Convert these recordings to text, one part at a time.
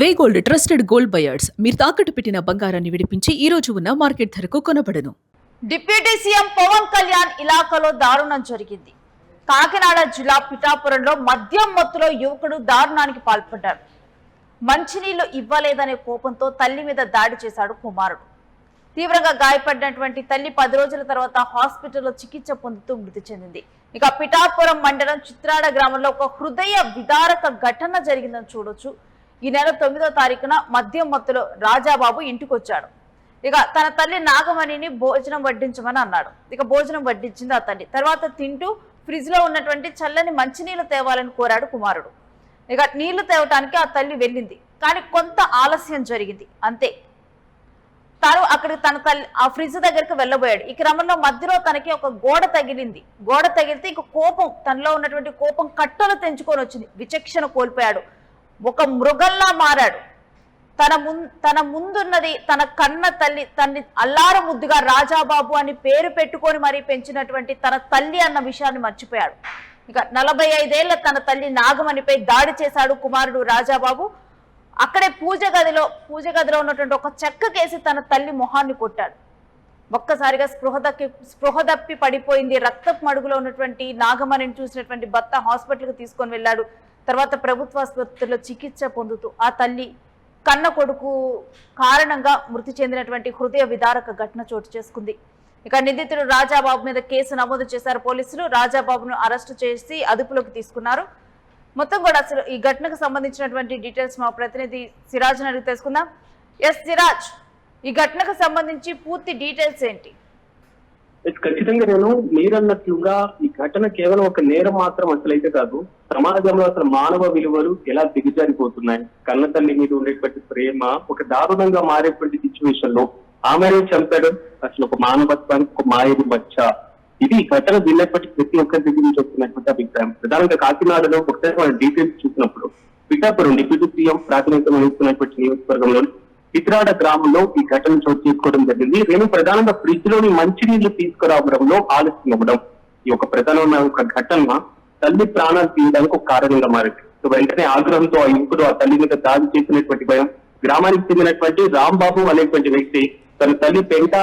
వే gold trusted gold buyers మీరు తాకట్టు పెట్టిన బంగారాన్ని విడిపించి ఈ రోజు ఉన్న మార్కెట్ ధరకు కొనబడను. డిప్యూటీ సీఎం పవన్ కళ్యాణ్ ఇలాకాలో దారుణం జరిగింది. కాకినాడ జిల్లా పిఠాపురంలో మద్యం మత్తులో యువకుడు దారుణానికి పాల్పడ్డాడు. మంచినీళ్లు ఇవ్వలేదనే కోపంతో తల్లి మీద దాడి చేశాడు కుమారుడు. తీవ్రంగా గాయపడినటువంటి తల్లి 10 రోజుల తర్వాత హాస్పిటల్లో చికిత్స పొందుతూ మృతి చెందింది. ఇక పిఠాపురం మండలం చిత్రాడ గ్రామంలో ఒక హృదయ విదారక ఘటన జరిగిందని చూడొచ్చు. ఈ నెల 9వ తారీఖున మద్యం మత్తులో రాజాబాబు ఇంటికొచ్చాడు. ఇక తన తల్లి నాగమణిని భోజనం వడ్డించమని అన్నాడు. ఇక భోజనం వడ్డించింది ఆ తల్లి. తర్వాత తింటూ ఫ్రిడ్జ్ లో ఉన్నటువంటి చల్లని మంచినీళ్లు తేవాలని కోరాడు కుమారుడు. ఇక నీళ్లు తేవటానికి ఆ తల్లి వెళ్ళింది, కానీ కొంత ఆలస్యం జరిగింది. అంతే, తాను అక్కడికి తన తల్లి ఆ ఫ్రిడ్జ్ దగ్గరికి వెళ్ళబోయాడు. ఈ క్రమంలో మధ్యలో తనకి ఒక గోడ తగిలింది. గోడ తగిలితే ఇక కోపం, తనలో ఉన్నటువంటి కోపం కట్టలు తెంచుకొని వచ్చింది. విచక్షణ కోల్పోయాడు, ఒక మృగంలా మారాడు. తన ముందున్నది తన కన్న తల్లి, తన్ని అల్లార ముద్దుగా రాజాబాబు అని పేరు పెట్టుకొని మరీ పెంచినటువంటి తన తల్లి అన్న విషయాన్ని మర్చిపోయాడు. ఇక 45 ఏళ్ల తన తల్లి నాగమణిపై దాడి చేశాడు కుమారుడు రాజాబాబు. అక్కడే పూజ గదిలో ఉన్నటువంటి ఒక చెక్క కేసి తన తల్లి మొహాన్ని కొట్టాడు. ఒక్కసారిగా స్పృహ తప్పి పడిపోయింది. రక్తపు మడుగులో ఉన్నటువంటి నాగమణిని చూసినటువంటి భర్త హాస్పిటల్కి తీసుకొని వెళ్ళాడు. తర్వాత ప్రభుత్వ ఆసుపత్రిలో చికిత్స పొందుతూ ఆ తల్లి కన్న కొడుకు కారణంగా మృతి చెందినటువంటి హృదయ విదారక ఘటన చోటు చేసుకుంది. ఇక నిందితుడు రాజాబాబు మీద కేసు నమోదు చేశారు పోలీసులు. రాజాబాబును అరెస్టు చేసి అదుపులోకి తీసుకున్నారు. మొత్తం కూడా అసలు ఈ ఘటనకు సంబంధించినటువంటి డీటెయిల్స్ మా ప్రతినిధి సిరాజ్ అడిగి తెలుసుకుందాం. ఎస్ సిరాజ్, ఈ ఘటనకు సంబంధించి పూర్తి డీటెయిల్స్ ఏంటి? ఖచ్చితంగా మీరన్నట్లుగా ఈ ఘటన కేవలం ఒక నేరం మాత్రం అసలైతే కాదు. సమాజంలో అసలు మానవ విలువలు ఎలా దిగజారిపోతున్నాయి, కన్న తల్లి మీద ఉండేటువంటి ప్రేమ ఒక దారుణంగా మారేటువంటి సిచ్యువేషన్ లో ఆమెనే చంపడం అసలు ఒక మానవత్వానికి ఒక మాయది మచ్చ. ఇది ఘటన విన్నప్పటికీ ప్రతి ఒక్కరి దగ్గర నుంచి వస్తున్నటువంటి అభిప్రాయం. ప్రధానంగా కాకినాడలో ఒకసారి మన డీటెయిల్స్ చూసినప్పుడు పిఠాపురం డిప్యూటీ సీఎం ప్రాతినిధ్యం వహిస్తున్నటువంటి నియోజకవర్గంలో చిత్రాడ గ్రామంలో ఈ ఘటన చోటు చేసుకోవడం జరిగింది. ప్రధానంగా ఫ్రిడ్జ్ లోని మంచినీళ్లు తీసుకురావడంలో ఆలస్యం అవ్వడం ఈ ఒక ప్రధానమైన ఒక ఘటన తల్లి ప్రాణాలు తీయడానికి ఒక కారణంగా మారింది. సో వెంటనే ఆగ్రహంతో ఆ యువకుడు ఆ తల్లి మీద దాడి చేసినటువంటి భయం. గ్రామానికి చెందినటువంటి రాంబాబు అనేటువంటి వ్యక్తి తన తల్లి పెంట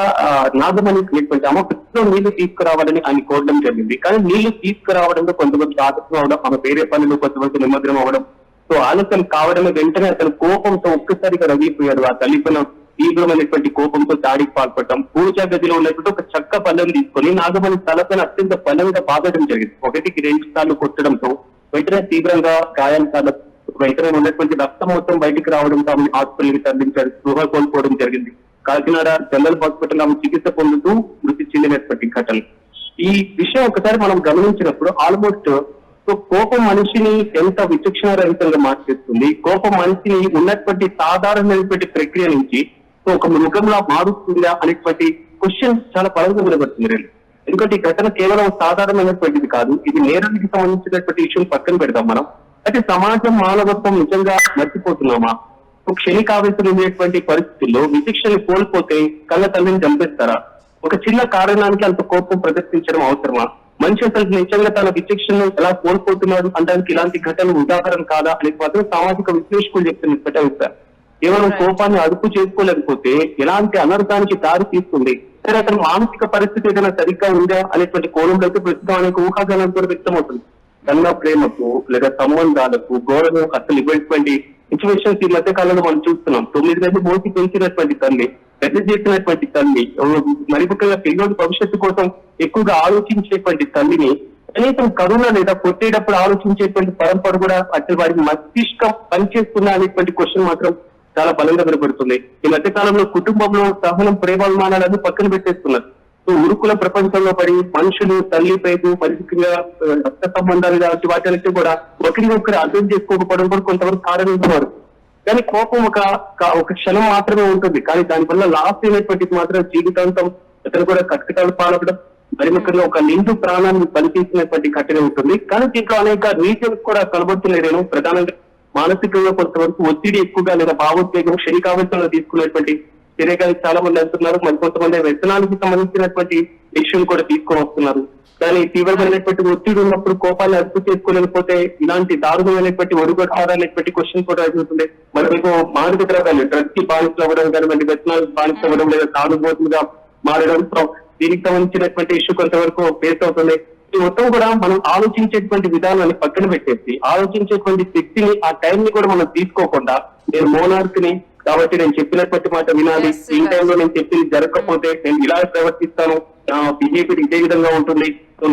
నాగమణి అనేటువంటి ఆమె ఫ్రిడ్జ్ లో నీళ్లు తీసుకురావాలని ఆయన కోరడం జరిగింది. కానీ నీళ్లు తీసుకురావడంలో కొంతమంది ఆలస్యం అవడం, ఆమె వేరే పనులు కొంతమంది నిమగ్నం అవడం, సో ఆలస్యం కావడమే వెంటనే అతను కోపంతో ఒక్కసారిగా రగిలిపోయాడు. ఆ తల్లిపైన తీవ్రమైనటువంటి కోపంతో దాడికి పాల్పడటం. పూజా గదిలో ఉన్నటువంటి ఒక చెక్క పళ్ళం తీసుకొని నాగమణి తలపైన అత్యంత బలంగా బాధడం జరిగింది. 1కి 2 సార్లు కొట్టడంతో వెంటనే తీవ్రంగా గాయాలు కాలం, వెంటనే ఉన్నటువంటి రక్తం మొత్తం బయటికి రావడంతో ఆమె హాస్పిటల్కి తరలించారు. స్పృహ కోల్పోవడం జరిగింది. కాకినాడ జనరల్ హాస్పిటల్ ఆమె చికిత్స పొందుతూ మృతి చెందినటువంటి ఘటన. ఈ విషయం ఒకసారి మనం గమనించినప్పుడు ఆల్మోస్ట్ సో కోపం మనిషిని ఎంత విచక్షణారహితంగా మార్చేస్తుంది. కోపం మనిషిని ఉన్నటువంటి సాధారణమైనటువంటి ప్రక్రియ నుంచి సో ఒక మృగంలా మారుస్తుందా అనేటువంటి క్వశ్చన్ చాలా బలంగా నిలబడుతుంది. ఎందుకంటే ఈ ఘటన కేవలం సాధారణమైనటువంటిది కాదు, ఇది నేరానికి సంబంధించినటువంటి విషయం పక్కన పెడదాం మనం. అయితే సమాజం మానవత్వం నిజంగా మర్చిపోతున్నామా? క్షణికావేశం ఉండేటువంటి పరిస్థితుల్లో విచక్షణ కోల్పోతే కళ్ళ తల్లిని చంపేస్తారా? ఒక చిన్న కారణానికి అంత కోపం ప్రదర్శించడం అవసరమా? మనిషి అసలు నిజంగా తన విచక్షణను ఎలా కోల్పోతున్నాడు అనడానికి ఇలాంటి ఘటనలు ఉదాహరణ కాదా అనేది మాత్రం సామాజిక విశ్లేషకులు చెప్తున్నట్టు అవుతారు. కేవలం కోపాన్ని అదుపు చేసుకోలేకపోతే ఎలాంటి అనర్థానికి దారి తీస్తుంది. సరే, అతను మానసిక పరిస్థితి ఏదైనా సరిగ్గా ఉందా అనేటువంటి కోణంలో అయితే ప్రస్తుతం అనేక ఊహాగానాలు కూడా వ్యక్తమవుతుంది. కన్న ప్రేమకు లేదా సంబంధాలకు గౌరవం అసలు ఇవ్వటువంటి సిచ్యువేషన్స్ ఈ మధ్య కాలంలో మనం చూస్తున్నాం. 9 గంటలు మోసి పెంచినటువంటి తల్లి, పెద్ద చేసినటువంటి తల్లి, మరి ముఖ్యంగా పిల్లల భవిష్యత్తు కోసం ఎక్కువగా ఆలోచించేటువంటి తల్లిని కనీసం కరుణ లేదా కొట్టేటప్పుడు ఆలోచించేటువంటి పరంపర కూడా అసలు వారికి మస్తిష్కం పనిచేస్తుందా అనేటువంటి క్వశ్చన్ మాత్రం చాలా బలంగా వినపడుతుంది. ఈ మధ్య కాలంలో కుటుంబంలో సహనం, ప్రేమాభిమానాలను పక్కన పెట్టేస్తున్నారు. సో ఉరుకుల ప్రపంచంలో పడి మనుషులు తల్లి పేరు పరిస్థితిగా రక్త సంబంధాలు లాంటి వాటి కూడా ఒకరినొకరు అర్థం చేసుకోకపోవడం కూడా కొంతవరకు కారణంగా. కానీ కోపం ఒక క్షణం మాత్రమే ఉంటుంది, కానీ దానివల్ల లాస్ట్ అయినటువంటిది మాత్రం జీవితాంతం అతను కూడా కట్టుకటాలు పాలవడం, మరి ముఖ్యంగా ఒక నిండు ప్రాణాన్ని బలితీసినటువంటి ఘటన ఉంటుంది. కానీ దీంట్లో అనేక రీజన్స్ కూడా కనబడుతున్నాయి. ప్రధానంగా మానసికంగా కొంతవరకు ఒత్తిడి ఎక్కువగా లేదా భావోద్వేగం క్షణికావేశంలో తీసుకునేటువంటి చర్యగా చాలా మంది అంటున్నారు. మరి కొంతమంది వ్యసనానికి సంబంధించినటువంటి విషయం కూడా తీసుకొని వస్తున్నారు. దాని తీవ్రమైనటువంటి ఒత్తిడి ఉన్నప్పుడు కోపాన్ని అదుపు చేసుకోలేకపోతే ఇలాంటి దారుణమైనటువంటి ఒడుగొట్టారనేటువంటి క్వశ్చన్ కూడా అడుగుతుంది. మరి మీకు మాదక ద్రవ్యాలు డ్రగ్స్ కి బానిసలు అవ్వడం కానివ్వండి, వ్యసనాలకు బానిసలు అవ్వడం లేదా తాగుబోతులుగా మారడం, దీనికి సంబంధించినటువంటి ఇష్యూ కొంతవరకు ఫేస్ అవుతుంది. ఈ మొత్తం కూడా మనం ఆలోచించేటువంటి విధానాన్ని పక్కన పెట్టేసి ఆలోచించేటువంటి శక్తిని ఆ టైం ని కూడా మనం తీసుకోకుండా నేను మోనార్క్ ని కాబట్టి నేను చెప్పినటువంటి మాట వినాలి, ఈ టైంలో నేను చెప్పింది జరగకపోతే నేను ఇలా ప్రవర్తిస్తాను, నా బిహేవియర్ ఇదే విధంగా ఉంటుంది,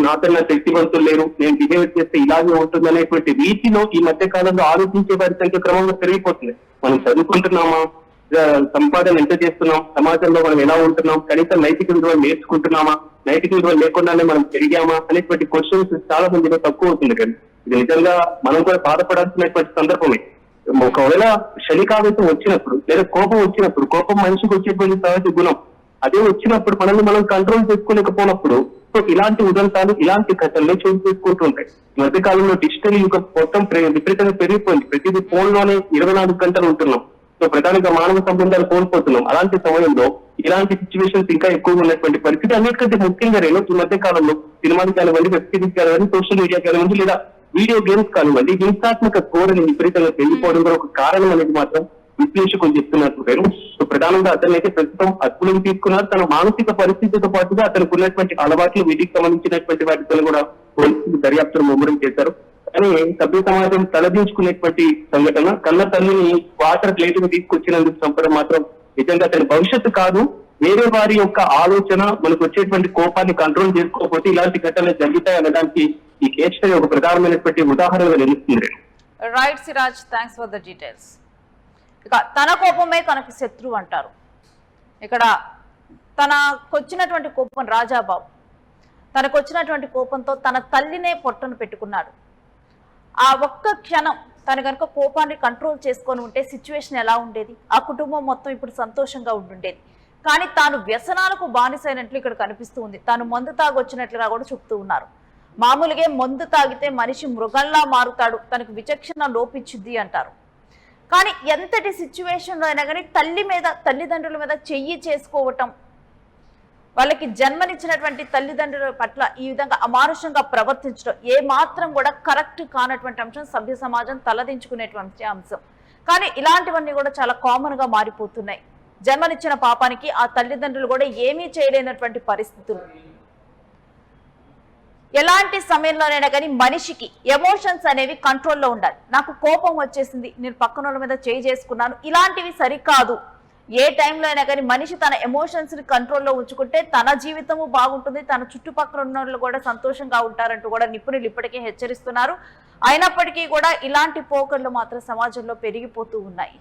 నాకన్నా శక్తివంతులు లేరు, నేను బిహేవియర్ చేస్తే ఇలాగే ఉంటుంది అనేటువంటి రీతిలో ఈ మధ్య కాలంలో ఆలోచించే వారి సంఖ్య క్రమంగా పెరిగిపోతుంది. మనం చదువుకుంటున్నామా, సంపాదన ఎంత చేస్తున్నాం, సమాజంలో మనం ఎలా ఉంటున్నాం, కనీసం నైతిక విలువలు నేర్చుకుంటున్నామా, నైతిక విలువలు లేకుండానే మనం పెరిగామా అనేటువంటి క్వశ్చన్స్ చాలా మందిలో తక్కువ అవుతుంది. కానీ ఇది నిజంగా మనం కూడా బాధపడాల్సినటువంటి సందర్భమే. ఒకవేళ శనికావేశం వచ్చినప్పుడు లేదా కోపం వచ్చినప్పుడు, కోపం మనిషికి వచ్చేటువంటి సహజ గుణం, అదే వచ్చినప్పుడు మనల్ని మనం కంట్రోల్ చేసుకోలేకపోయినప్పుడు సో ఇలాంటి ఉదంతాలు, ఇలాంటి ఘటనలు చోటు చేసుకుంటూ ఉంటాయి. ఈ మధ్య కాలంలో డిజిటల్ యుగం మొత్తం విపరీతంగా పెరిగిపోయింది. ప్రతిదీ ఫోన్ లోనే 24 గంటలు ఉంటున్నాం. సో ప్రధానంగా మానవ సంబంధాలు కోల్పోతున్నాం. అలాంటి సమయంలో ఇలాంటి సిచ్యువేషన్స్ ఇంకా ఎక్కువగా ఉన్నటువంటి పరిస్థితి. అన్నిటికంటే ముఖ్యంగా ఈ మధ్య కాలంలో సినిమాలు కానివ్వండి, వెబ్ సిరీస్ కానివ్వండి, సోషల్ మీడియా కానివ్వండి, లేదా వీడియో గేమ్స్ కానివ్వండి, హింసాత్మక ధోరణి విపరీతంగా పెరిగిపోవడం కూడా ఒక కారణం అనేది మాత్రం విశ్లేషకులు చెప్తున్నారు. సో ప్రధానంగా అతను అయితే ప్రస్తుతం అదుపులోకి తీసుకున్నారు. తన మానసిక పరిస్థితితో పాటుగా అతనికి ఉన్నటువంటి అలవాట్లు, వీటికి సంబంధించినటువంటి వాటితో కూడా పోలీసులు దర్యాప్తును ముమ్మరం చేశారు. కానీ సభ్య సమాజం తలదించుకునేటువంటి సంఘటన, కన్న తల్లిని వాటర్ ప్లేట్ తీసుకొచ్చినందుకు చంపడం మాత్రం నిజంగా అతని భవిష్యత్తు కాదు, వేరే వారి యొక్క ఆలోచన, మనకు వచ్చేటువంటి కోపాన్ని కంట్రోల్ చేసుకోకపోతే ఇలాంటి ఘటనలు జరుగుతాయి అనడానికి ఈ కేసు స్టడీ ఒక ప్రధానమైనటువంటి ఉదాహరణగా నిలుస్తుంది. Right Siraj, thanks for the details. ఇక తన కోపమే తనకు శత్రువు అంటారు. ఇక్కడ తనకొచ్చినటువంటి కోపం, రాజాబాబు తనకొచ్చినటువంటి కోపంతో తన తల్లినే పొట్టను పెట్టుకున్నాడు. ఆ ఒక్క క్షణం తను కనుక కోపాన్ని కంట్రోల్ చేసుకొని ఉంటే సిచ్యువేషన్ ఎలా ఉండేది? ఆ కుటుంబం మొత్తం ఇప్పుడు సంతోషంగా ఉండుండేది. కానీ తాను వ్యసనాలకు బానిసైనట్లు ఇక్కడ కనిపిస్తూ ఉంది. తాను మందు తాగొచ్చినట్లుగా కూడా చెప్తూ ఉన్నారు. మామూలుగా మందు తాగితే మనిషి మృగంలా మారుతాడు, తనకు విచక్షణ లోపించుద్ది అంటారు. కానీ ఎంతటి సిచ్యువేషన్లో అయినా కానీ తల్లిదండ్రుల మీద చెయ్యి చేసుకోవటం, వాళ్ళకి జన్మనిచ్చినటువంటి తల్లిదండ్రుల పట్ల ఈ విధంగా అమానుషంగా ప్రవర్తించడం ఏ మాత్రం కూడా కరెక్ట్ కానటువంటి అంశం, సభ్య సమాజం తలదించుకునేటువంటి అంశం. కానీ ఇలాంటివన్నీ కూడా చాలా కామన్ గా మారిపోతున్నాయి. జన్మనిచ్చిన పాపానికి ఆ తల్లిదండ్రులు కూడా ఏమీ చేయలేనటువంటి పరిస్థితులు. ఎలాంటి సమయంలోనైనా కానీ మనిషికి ఎమోషన్స్ అనేవి కంట్రోల్లో ఉండాలి. నాకు కోపం వచ్చేసింది, నేను పక్కన వాళ్ళ మీద చేయి చేసుకున్నాను, ఇలాంటివి సరికాదు. ఏ టైంలో అయినా కానీ మనిషి తన ఎమోషన్స్ ని కంట్రోల్లో ఉంచుకుంటే తన జీవితము బాగుంటుంది, తన చుట్టుపక్కల ఉన్న వాళ్ళు కూడా సంతోషంగా ఉంటారంటూ కూడా నిపుణులు ఇప్పటికే హెచ్చరిస్తున్నారు. అయినప్పటికీ కూడా ఇలాంటి పోకళ్ళు మాత్రం సమాజంలో పెరిగిపోతూ ఉన్నాయి.